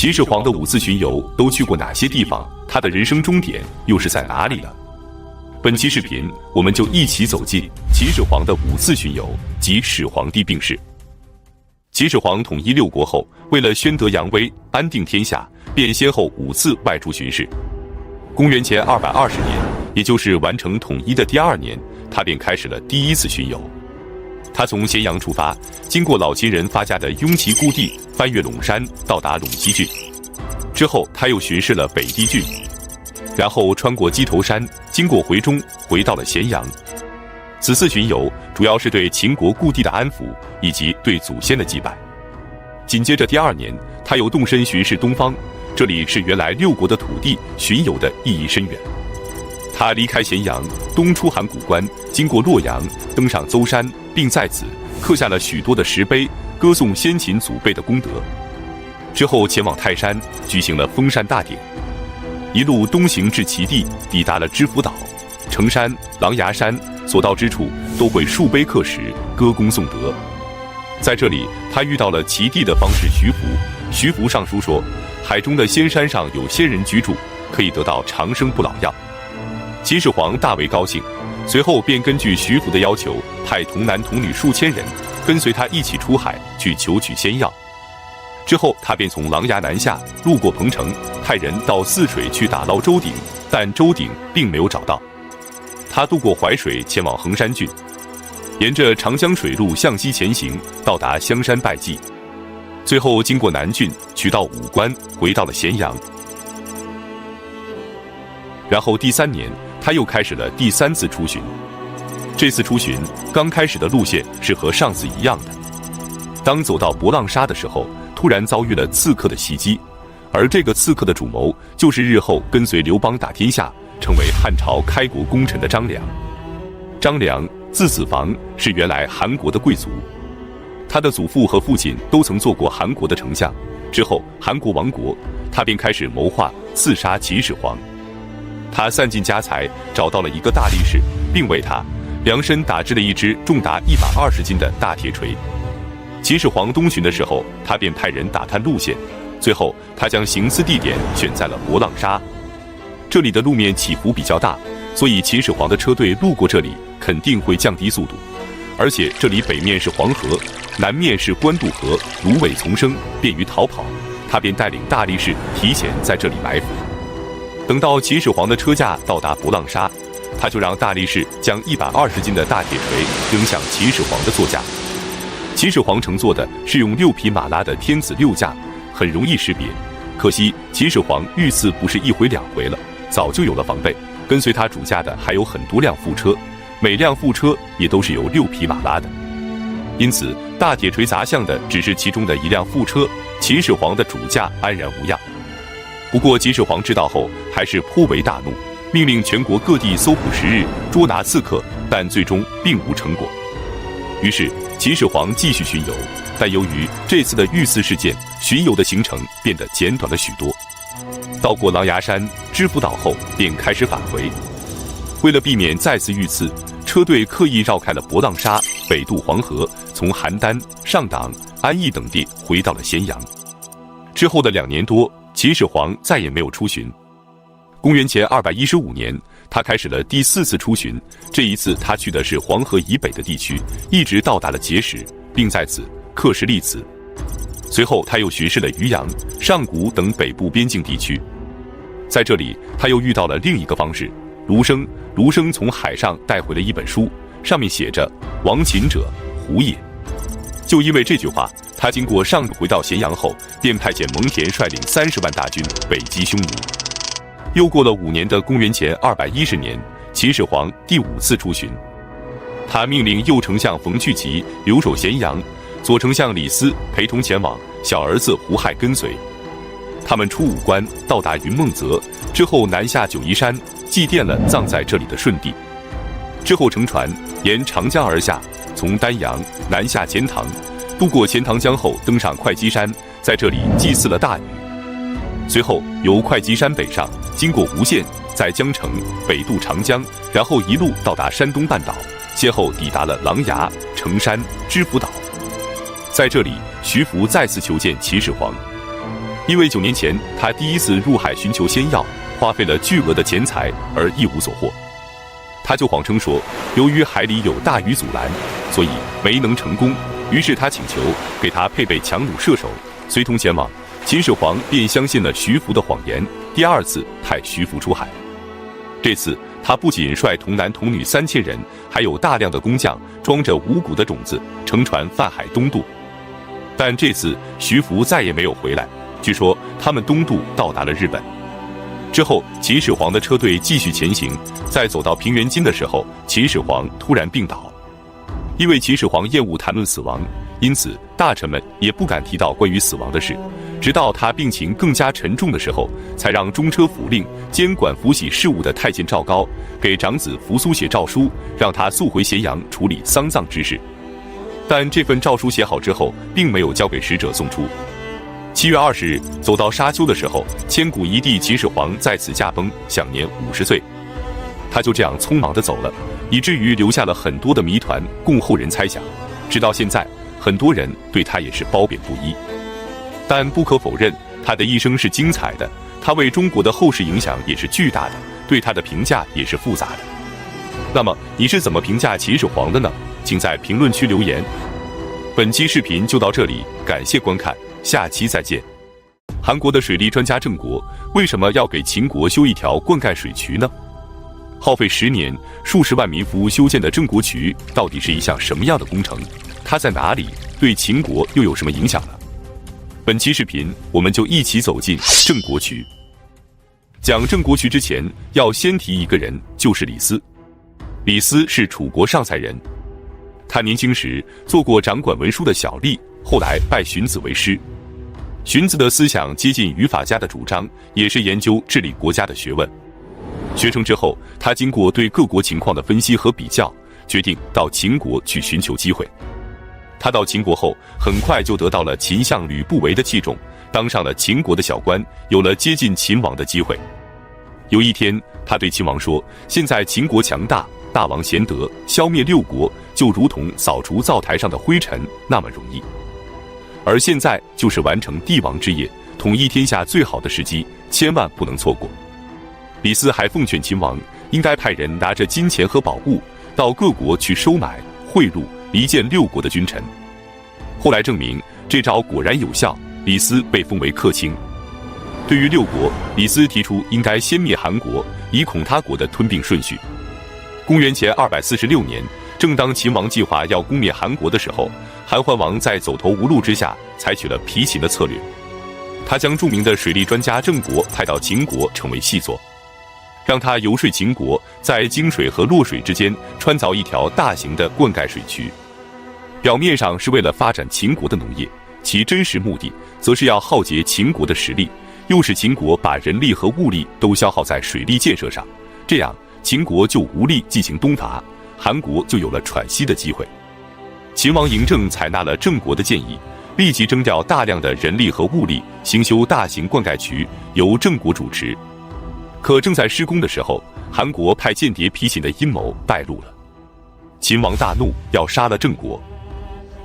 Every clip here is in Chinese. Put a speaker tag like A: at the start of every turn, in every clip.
A: 秦始皇的5次巡游都去过哪些地方？他的人生终点又是在哪里呢？本期视频，我们就一起走进秦始皇的5次巡游及始皇帝病逝。秦始皇统一六国后，为了宣德扬威、安定天下，便先后5次外出巡视。公元前220年，也就是完成统一的第2年，他便开始了第1次巡游。他从咸阳出发，经过老秦人发家的雍齐故地，翻越陇山，到达陇西郡。之后，他又巡视了北地郡，然后穿过鸡头山，经过回中，回到了咸阳。此次巡游主要是对秦国故地的安抚，以及对祖先的祭拜。紧接着第2年，他又动身巡视东方，这里是原来6国的土地，巡游的意义深远。他离开咸阳，东出函谷关，经过洛阳，登上邹山，并在此刻下了许多的石碑，歌颂先秦祖辈的功德。之后前往泰山，举行了封禅大典，一路东行至齐地，抵达了知府岛、成山、琅琊山，所到之处都会竖碑刻石，歌功颂德。在这里，他遇到了齐地的方士徐福，徐福上书说，海中的仙山上有仙人居住，可以得到长生不老药。秦始皇大为高兴，随后便根据徐福的要求，派童男童女数千人跟随他一起出海去求取仙药。之后，他便从琅琊南下，路过彭城，派人到泗水去打捞周鼎，但周鼎并没有找到。他渡过淮水，前往衡山郡，沿着长江水路向西前行，到达香山拜祭，最后经过南郡，取道武关，回到了咸阳。然后第3年，他又开始了第3次出巡。这次出巡刚开始的路线是和上次一样的，当走到博浪沙的时候，突然遭遇了刺客的袭击，而这个刺客的主谋就是日后跟随刘邦打天下，成为汉朝开国功臣的张良。张良字子房，是原来韩国的贵族，他的祖父和父亲都曾做过韩国的丞相。之后韩国亡国，他便开始谋划刺杀秦始皇。他散尽家财，找到了一个大力士，并为他量身打制了一只重达120斤的大铁锤。秦始皇东巡的时候，他便派人打探路线，最后他将行刺地点选在了博浪沙。这里的路面起伏比较大，所以秦始皇的车队路过这里肯定会降低速度，而且这里北面是黄河，南面是官渡河，芦苇丛生，便于逃跑。他便带领大力士提前在这里埋伏。等到秦始皇的车驾到达博浪沙，他就让大力士将120斤的大铁锤扔向秦始皇的座驾。秦始皇乘坐的是用6匹马拉的天子6驾，很容易识别。可惜秦始皇遇刺不是1回2回了，早就有了防备。跟随他主驾的还有很多辆副车，每辆副车也都是由6匹马拉的。因此大铁锤砸向的只是其中的一辆副车，秦始皇的主驾安然无恙。不过秦始皇知道后还是颇为大怒，命令全国各地搜捕10日，捉拿刺客，但最终并无成果。于是秦始皇继续巡游，但由于这次的遇刺事件，巡游的行程变得简短了许多。到过琅琊山、知府岛后，便开始返回。为了避免再次遇刺，车队刻意绕开了博浪沙，北渡黄河，从邯郸、上党、安邑等地回到了咸阳。之后的2年多，秦始皇再也没有出巡。公元前215年，他开始了第4次出巡，这一次他去的是黄河以北的地区，一直到达了碣石，并在此刻石立祠。随后他又巡视了渔阳、上古等北部边境地区。在这里，他又遇到了另一个方士卢生。卢生从海上带回了一本书，上面写着“亡秦者，胡也”。就因为这句话，他经过上回到咸阳后，便派遣蒙恬率领30万大军北击匈奴。又过了5年的公元前210年，秦始皇第5次出巡。他命令右丞相冯去疾留守咸阳，左丞相李斯陪同前往，小儿子胡亥跟随。他们出武关，到达云梦泽之后，南下九嶷山，祭奠了葬在这里的舜帝。之后乘船沿长江而下，从丹阳南下钱塘，渡过钱塘江后登上会稽山，在这里祭祀了大禹。随后由会稽山北上，经过吴县，在江城北渡长江，然后一路到达山东半岛，先后抵达了琅琊、成山、知府岛。在这里，徐福再次求见秦始皇。因为9年前他第一次入海寻求仙药，花费了巨额的钱财而一无所获。他就谎称说，由于海里有大鱼阻拦，所以没能成功。于是他请求给他配备强弩射手，随同前往。秦始皇便相信了徐福的谎言，第二次派徐福出海。这次他不仅率童男童女3000人，还有大量的工匠装着五谷的种子，乘船泛海东渡。但这次徐福再也没有回来，据说他们东渡到达了日本。之后秦始皇的车队继续前行，在走到平原津的时候，秦始皇突然病倒。因为秦始皇厌恶谈论死亡，因此大臣们也不敢提到关于死亡的事，直到他病情更加沉重的时候，才让中车府令监管府玺事务的太监赵高给长子扶苏写诏书，让他速回咸阳处理丧葬之事。但这份诏书写好之后，并没有交给使者送出。7月20日，走到沙丘的时候，千古一帝秦始皇在此驾崩，享年50岁。他就这样匆忙地走了，以至于留下了很多的谜团供后人猜想。直到现在，很多人对他也是褒贬不一。但不可否认，他的一生是精彩的，他为中国的后世影响也是巨大的，对他的评价也是复杂的。那么你是怎么评价秦始皇的呢？请在评论区留言。本期视频就到这里，感谢观看，下期再见。韩国的水利专家郑国为什么要给秦国修一条灌溉水渠呢？耗费10年、数十万民夫修建的郑国渠到底是一项什么样的工程？它在哪里？对秦国又有什么影响呢？本期视频我们就一起走进郑国渠。讲郑国渠之前，要先提一个人，就是李斯。李斯是楚国上塞人，他年轻时做过掌管文书的小吏，后来拜荀子为师。荀子的思想接近语法家的主张，也是研究治理国家的学问。学成之后，他经过对各国情况的分析和比较，决定到秦国去寻求机会。他到秦国后，很快就得到了秦相吕不韦的器重，当上了秦国的小官，有了接近秦王的机会。有一天，他对秦王说：“现在秦国强大，大王贤德，消灭6国就如同扫除灶台上的灰尘那么容易。而现在就是完成帝王之业，统一天下最好的时机，千万不能错过。”李斯还奉劝秦王，应该派人拿着金钱和宝物，到各国去收买、贿赂、离间6国的君臣。后来证明，这招果然有效，李斯被封为客卿。对于6国，李斯提出应该先灭韩国，以恐他国的吞并顺序。公元前246年，正当秦王计划要攻灭韩国的时候，韩桓王在走投无路之下，采取了皮秦的策略。他将著名的水利专家郑国派到秦国成为细作，让他游说秦国在泾水和洛水之间穿凿一条大型的灌溉水渠。表面上是为了发展秦国的农业，其真实目的则是要耗竭秦国的实力，又使秦国把人力和物力都消耗在水利建设上，这样秦国就无力进行东伐，韩国就有了喘息的机会。秦王嬴政采纳了郑国的建议，立即征调大量的人力和物力，兴修大型灌溉渠，由郑国主持。可正在施工的时候，韩国派间谍皮秦的阴谋败露了。秦王大怒，要杀了郑国。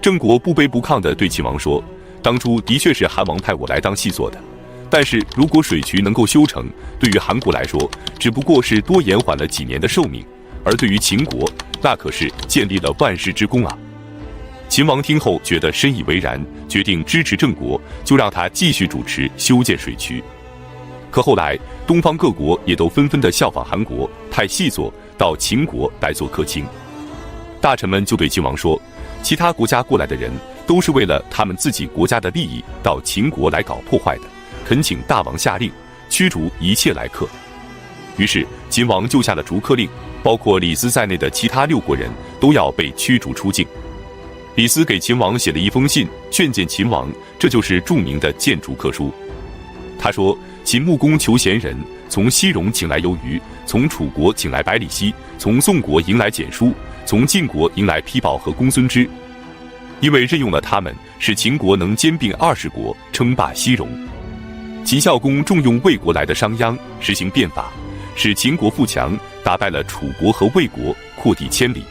A: 郑国不卑不亢地对秦王说：“当初的确是韩王派我来当细作的，但是如果水渠能够修成，对于韩国来说，只不过是多延缓了几年的寿命，而对于秦国，那可是建立了万世之功啊。”秦王听后觉得深以为然，决定支持郑国，就让他继续主持修建水渠。可后来，东方各国也都纷纷地效仿韩国，派细作到秦国来做客卿。大臣们就对秦王说：“其他国家过来的人，都是为了他们自己国家的利益到秦国来搞破坏的，恳请大王下令驱逐一切来客。”于是秦王就下了逐客令，包括李斯在内的其他6国人都要被驱逐出境。李斯给秦王写了一封信，劝谏秦王，这就是著名的谏逐客书。他说：“秦穆公求贤人，从西戎请来由于，从楚国请来百里奚，从宋国迎来简书，从晋国迎来丕豹和公孙支。因为任用了他们，使秦国能兼并20国，称霸西戎。秦孝公重用魏国来的商鞅，实行变法，使秦国富强，打败了楚国和魏国，扩地千里。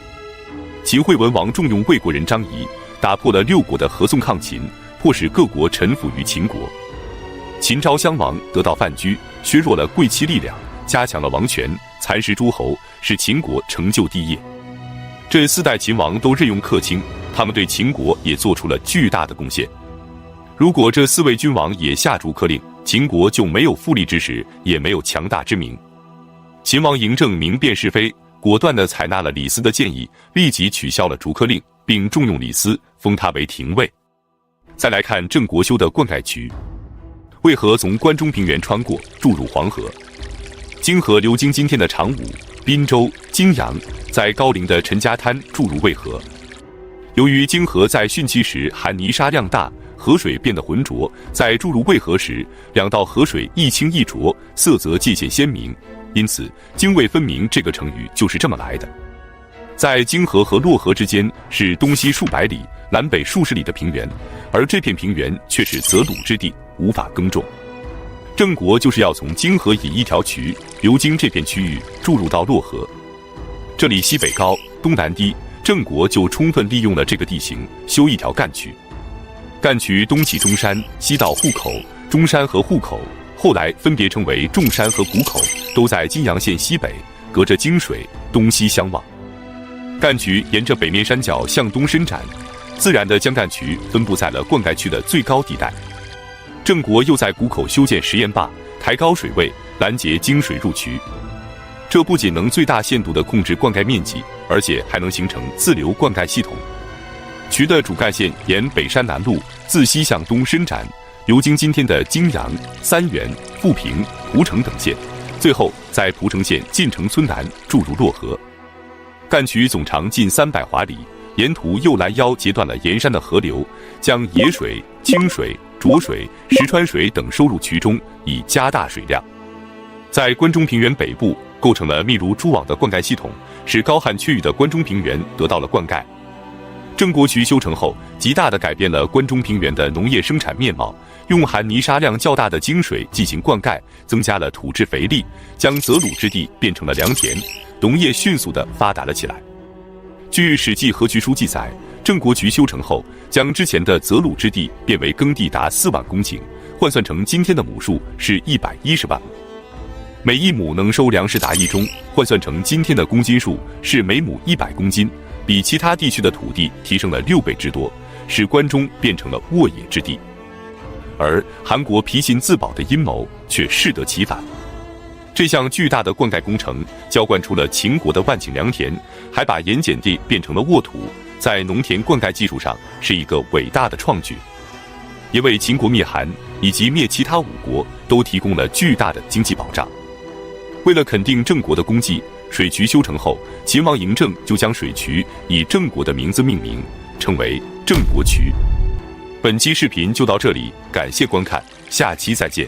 A: 秦惠文王重用魏国人张仪，打破了6国的合纵抗秦，迫使各国臣服于秦国。秦昭襄王得到范雎，削弱了贵戚力量，加强了王权，蚕食诸侯，使秦国成就帝业。这4代秦王都任用客卿，他们对秦国也做出了巨大的贡献。如果这4位君王也下逐客令，秦国就没有富丽之实，也没有强大之名。秦王嬴政明辨是非，果断地采纳了李斯的建议，立即取消了逐客令，并重用李斯，封他为廷尉。再来看郑国修的灌溉渠，渭河从关中平原穿过，注入黄河。泾河流经今天的长武、滨州、泾阳，在高陵的陈家滩注入渭河。由于泾河在汛期时含泥沙量大，河水变得浑浊，在注入渭河时，2道河水一清一浊，色泽界限鲜明，因此泾渭分明这个成语就是这么来的。在泾河和洛河之间是东西数百里、南北数十里的平原，而这片平原却是泽鲁之地，无法耕种。郑国就是要从泾河引一条渠流经这片区域，注入到洛河。这里西北高，东南低，郑国就充分利用了这个地形，修一条干渠。干渠东起中山，西到户口，中山和户口后来分别称为仲山和谷口，都在金阳县西北，隔着泾水，东西相望。干渠沿着北面山脚向东伸展，自然地将干渠分布在了灌溉区的最高地带。郑国又在谷口修建石堰坝，抬高水位，拦截泾水入渠。这不仅能最大限度地控制灌溉面积，而且还能形成自流灌溉系统。渠的主干线沿北山南麓自西向东伸展，流经今天的泾阳、三原、富平、蒲城等县，最后在蒲城县晋城村南注入洛河。干渠总长近300华里，沿途又拦腰截断了沿山的河流，将野水、清水、浊水、石川水等收入渠中，以加大水量。在关中平原北部构成了密如蛛网的灌溉系统，使高旱缺雨的关中平原得到了灌溉。郑国渠修成后，极大地改变了关中平原的农业生产面貌，用含泥沙量较大的泾水进行灌溉，增加了土质肥力，将泽鲁之地变成了良田，农业迅速地发达了起来。据《史记·河渠书》记载，郑国渠修成后，将之前的泽鲁之地变为耕地达4万公顷，换算成今天的亩数是110万亩。每一亩能收粮食达1中，换算成今天的公斤数是每亩100公斤，比其他地区的土地提升了6倍之多，使关中变成了沃野之地。而韩国皮信自保的阴谋却适得其反。这项巨大的灌溉工程浇灌出了秦国的万顷良田，还把盐碱地变成了沃土，在农田灌溉技术上是一个伟大的创举，也为秦国灭韩以及灭其他5国都提供了巨大的经济保障。为了肯定郑国的功绩，水渠修成后，秦王嬴政就将水渠以郑国的名字命名，称为郑国渠。本期视频就到这里，感谢观看，下期再见。